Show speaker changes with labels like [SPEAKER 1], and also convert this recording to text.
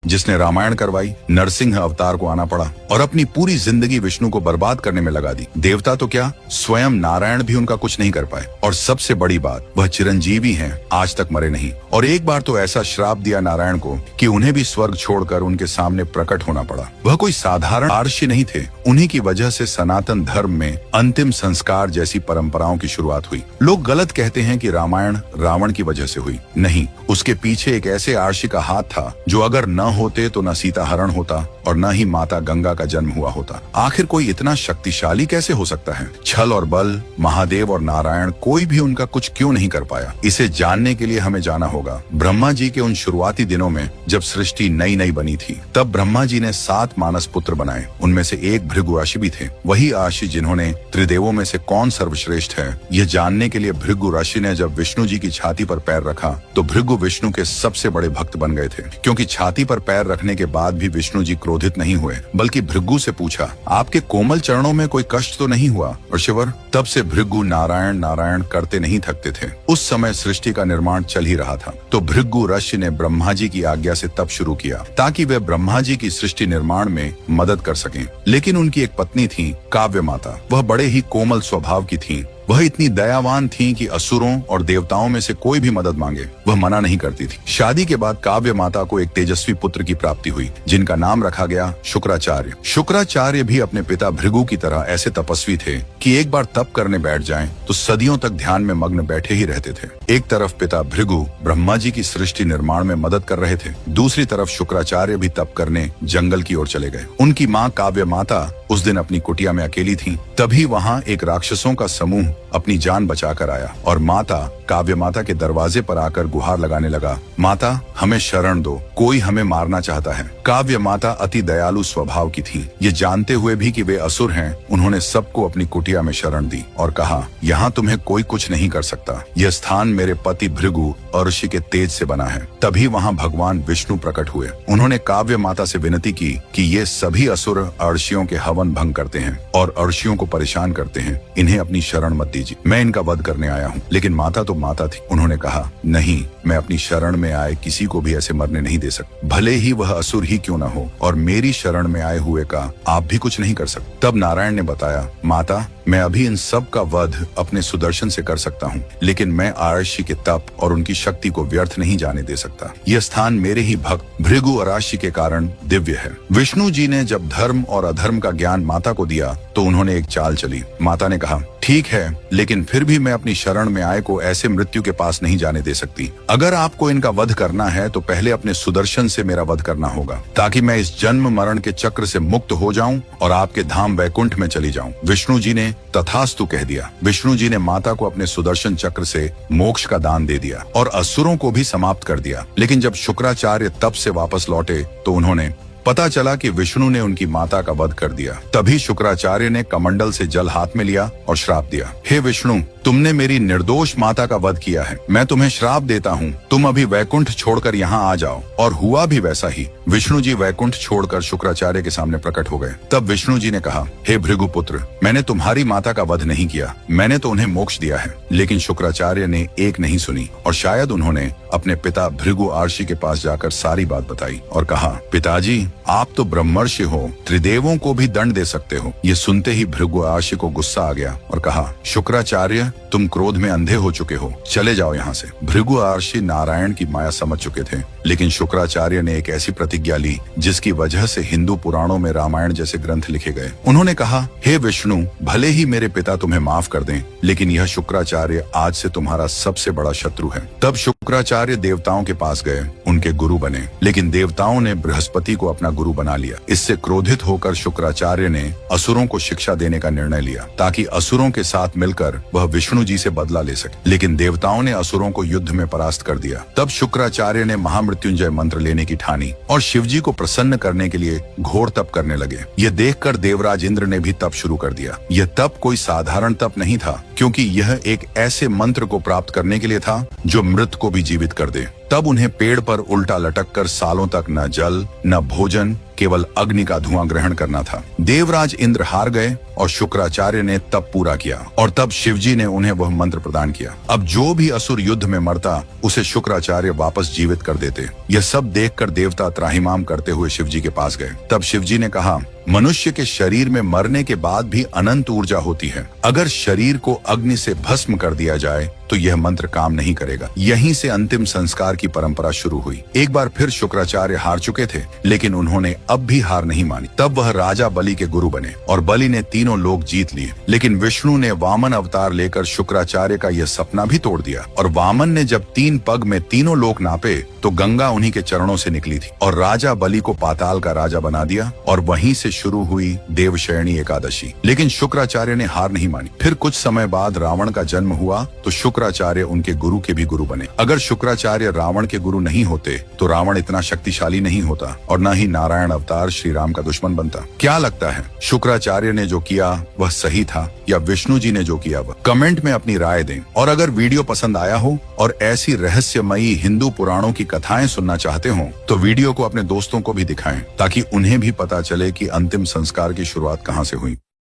[SPEAKER 1] जिसने रामायण करवाई, नरसिंह अवतार को आना पड़ा और अपनी पूरी जिंदगी विष्णु को बर्बाद करने में लगा दी। देवता तो क्या, स्वयं नारायण भी उनका कुछ नहीं कर पाए। और सबसे बड़ी बात, वह चिरंजीवी हैं, आज तक मरे नहीं। और एक बार तो ऐसा श्राप दिया नारायण को कि उन्हें भी स्वर्ग छोड़कर उनके सामने प्रकट होना पड़ा। वह कोई साधारण महर्षि नहीं थे। उन्हीं की वजह से सनातन धर्म में अंतिम संस्कार जैसी परंपराओं की शुरुआत हुई। लोग गलत कहते हैं कि रामायण रावण की वजह से हुई। नहीं, उसके पीछे एक ऐसे आर्षि का हाथ था जो अगर न होते तो न सीता हरण होता और न ही माता गंगा का जन्म हुआ होता। आखिर कोई इतना शक्तिशाली कैसे हो सकता है? छल और बल, महादेव और नारायण, कोई भी उनका कुछ क्यों नहीं कर पाया? इसे जानने के लिए हमें जाना होगा ब्रह्मा जी के उन शुरुआती दिनों में जब सृष्टि नई नई बनी थी। तब ब्रह्मा जी ने 7 मानस पुत्र बनाए। उनमें से एक भृगु ऋषि भी थे। वही ऋषि जिन्होंने त्रिदेवों में से कौन सर्वश्रेष्ठ है यह जानने के लिए भृगु ऋषि ने जब विष्णु जी की छाती पर पैर रखा तो भृगु विष्णु के सबसे बड़े भक्त बन गए थे। क्योंकि छाती पर पैर रखने के बाद भी विष्णु जी क्रोधित नहीं हुए, बल्कि भृगु से पूछा, आपके कोमल चरणों में कोई कष्ट तो नहीं हुआ? ऋषिवर, तब से भृगु नारायण नारायण करते नहीं थकते थे। उस समय सृष्टि का निर्माण चल ही रहा था। तो भृगु ऋषि ने ब्रह्मा जी की आज्ञा से तप शुरू किया ताकि वे ब्रह्मा जी की सृष्टि निर्माण में मदद कर सकें। लेकिन उनकी एक पत्नी थी, काव्य माता। वह बड़े ही कोमल स्वभाव की थी। वह इतनी दयावान थीं कि असुरों और देवताओं में से कोई भी मदद मांगे वह मना नहीं करती थी। शादी के बाद काव्य माता को एक तेजस्वी पुत्र की प्राप्ति हुई जिनका नाम रखा गया शुक्राचार्य। शुक्राचार्य भी अपने पिता भृगु की तरह ऐसे तपस्वी थे कि एक बार तप करने बैठ जाएं तो सदियों तक ध्यान में मग्न बैठे ही रहते थे। एक तरफ पिता भृगु ब्रह्मा जी की सृष्टि निर्माण में मदद कर रहे थे, दूसरी तरफ शुक्राचार्य भी तप करने जंगल की ओर चले गए। उनकी माँ काव्य माता उस दिन अपनी कुटिया में अकेली थी। तभी वहाँ एक राक्षसों का समूह अपनी जान बचाकर आया और माता काव्य माता के दरवाजे पर आकर गुहार लगाने लगा, माता हमें शरण दो, कोई हमें मारना चाहता है। काव्य माता अति दयालु स्वभाव की थी। ये जानते हुए भी कि वे असुर हैं, उन्होंने सबको अपनी कुटिया में शरण दी और कहा, यहाँ तुम्हें कोई कुछ नहीं कर सकता। यह स्थान मेरे पति भृगु और ऋषि के तेज से बना है। तभी वहाँ भगवान विष्णु प्रकट हुए। उन्होंने काव्य माता से विनती की कि ये सभी असुर अर्षियों के हवन भंग करते हैं और अर्षियों को परेशान करते हैं, इन्हें अपनी शरण मत दीजिए, मैं इनका वध करने आया हूँ। लेकिन माता तो माता थी। उन्होंने कहा, नहीं, मैं अपनी शरण में आए किसी को भी ऐसे मरने नहीं दे सकता, भले ही वह असुर ही क्यों न हो, और मेरी शरण में आए हुए का आप भी कुछ नहीं कर सकते। तब नारायण ने बताया, माता मैं अभी इन सब का वध अपने सुदर्शन से कर सकता हूँ, लेकिन मैं आर्षि के तप और उनकी शक्ति को व्यर्थ नहीं जाने दे सकता। यह स्थान मेरे ही भक्त भृगु और आर्षि के कारण दिव्य है। विष्णु जी ने जब धर्म और अधर्म का ज्ञान माता को दिया तो उन्होंने एक चाल चली। माता ने कहा, ठीक है, लेकिन फिर भी मैं अपनी शरण में आए को ऐसे मृत्यु के पास नहीं जाने दे सकती। अगर आपको इनका वध करना है तो पहले अपने सुदर्शन से मेरा वध करना होगा, ताकि मैं इस जन्म मरण के चक्र से मुक्त हो जाऊं और आपके धाम वैकुंठ में चली जाऊं। विष्णु जी ने तथास्तु कह दिया। विष्णु जी ने माता को अपने सुदर्शन चक्र से मोक्ष का दान दे दिया और असुरों को भी समाप्त कर दिया। लेकिन जब शुक्राचार्य तप से वापस लौटे तो उन्होंने पता चला कि विष्णु ने उनकी माता का वध कर दिया। तभी शुक्राचार्य ने कमंडल से जल हाथ में लिया और श्राप दिया, हे विष्णु, तुमने मेरी निर्दोष माता का वध किया है, मैं तुम्हें श्राप देता हूँ, तुम अभी वैकुंठ छोड़कर यहाँ आ जाओ। और हुआ भी वैसा ही। विष्णु जी वैकुंठ छोड़कर शुक्राचार्य के सामने प्रकट हो गए। तब विष्णु जी ने कहा, हे भृगुपुत्र, मैंने तुम्हारी माता का वध नहीं किया, मैंने तो उन्हें मोक्ष दिया है। लेकिन शुक्राचार्य ने एक नहीं सुनी और शायद उन्होंने अपने पिता भृगु आर्षि के पास जाकर सारी बात बताई और कहा, पिताजी आप तो ब्रह्मर्षि हो, त्रिदेवों को भी दंड दे सकते हो। ये सुनते ही भृगु आर्षि को गुस्सा आ गया और कहा, शुक्राचार्य तुम क्रोध में अंधे हो चुके हो, चले जाओ यहाँ से। भृगु आर्षि नारायण की माया समझ चुके थे, लेकिन शुक्राचार्य ने एक ऐसी प्रतिज्ञा ली जिसकी वजह से हिंदू पुराणों में रामायण जैसे ग्रंथ लिखे गए। उन्होंने कहा, हे विष्णु, भले ही मेरे पिता तुम्हें माफ कर दें, लेकिन यह शुक्राचार्य आज से तुम्हारा सबसे बड़ा शत्रु है। तब शुक्राचार्य देवताओं के पास गए, उनके गुरु बने, लेकिन देवताओं ने बृहस्पति को अपना गुरु बना लिया। इससे क्रोधित होकर शुक्राचार्य ने असुरों को शिक्षा देने का निर्णय लिया ताकि असुरों के साथ मिलकर वह विष्णु जी से बदला ले सके। लेकिन देवताओं ने असुरों को युद्ध में परास्त कर दिया। तब शुक्राचार्य ने महामृत्युंजय मंत्र लेने की ठानी और शिवजी को प्रसन्न करने के लिए घोर तप करने लगे। यह देखकर देवराज इंद्र ने भी तप शुरू कर दिया। यह तप कोई साधारण तप नहीं था, क्योंकि यह एक ऐसे मंत्र को प्राप्त करने के लिए था जो मृत को भी जीवित कर दे। तब उन्हें पेड़ पर उल्टा लटक कर सालों तक न जल न भोजन, केवल अग्नि का धुआं ग्रहण करना था। देवराज इंद्र हार गए और शुक्राचार्य ने तप पूरा किया और तब शिवजी ने उन्हें वह मंत्र प्रदान किया। अब जो भी असुर युद्ध में मरता उसे शुक्राचार्य वापस जीवित कर देते। यह सब देखकर देवता त्राहिमाम करते हुए शिवजी के पास गए। तब शिवजी ने कहा, मनुष्य के शरीर में मरने के बाद भी अनंत ऊर्जा होती है। अगर शरीर को अग्नि से भस्म कर दिया जाए तो यह मंत्र काम नहीं करेगा। यहीं से अंतिम संस्कार की परंपरा शुरू हुई। एक बार फिर शुक्राचार्य हार चुके थे, लेकिन उन्होंने अब भी हार नहीं मानी। तब वह राजा बलि के गुरु बने और बलि ने तीनों लोक जीत लिए। लेकिन विष्णु ने वामन अवतार लेकर शुक्राचार्य का यह सपना भी तोड़ दिया और वामन ने जब 3 पग में तीनों लोक नापे तो गंगा उन्हीं के चरणों से निकली थी और राजा बलि को पाताल का राजा बना दिया और वहीं से शुरू हुई देवशयनी एकादशी। लेकिन शुक्राचार्य ने हार नहीं मानी। फिर कुछ समय बाद रावण का जन्म हुआ तो शुक्राचार्य उनके गुरु के भी गुरु बने। अगर शुक्राचार्य रावण के गुरु नहीं होते तो रावण इतना शक्तिशाली नहीं होता और न ही नारायण अवतार श्री राम का दुश्मन बनता। क्या लगता है, शुक्राचार्य ने जो किया वह सही था या विष्णु जी ने जो किया वह? कमेंट में अपनी राय दें। और अगर वीडियो पसंद आया हो और ऐसी रहस्यमयी हिंदू पुराणों की कथाएं सुनना चाहते हो तो वीडियो को अपने दोस्तों को भी दिखाएं ताकि उन्हें भी पता चले कि अंतिम संस्कार की शुरुआत कहां से हुई।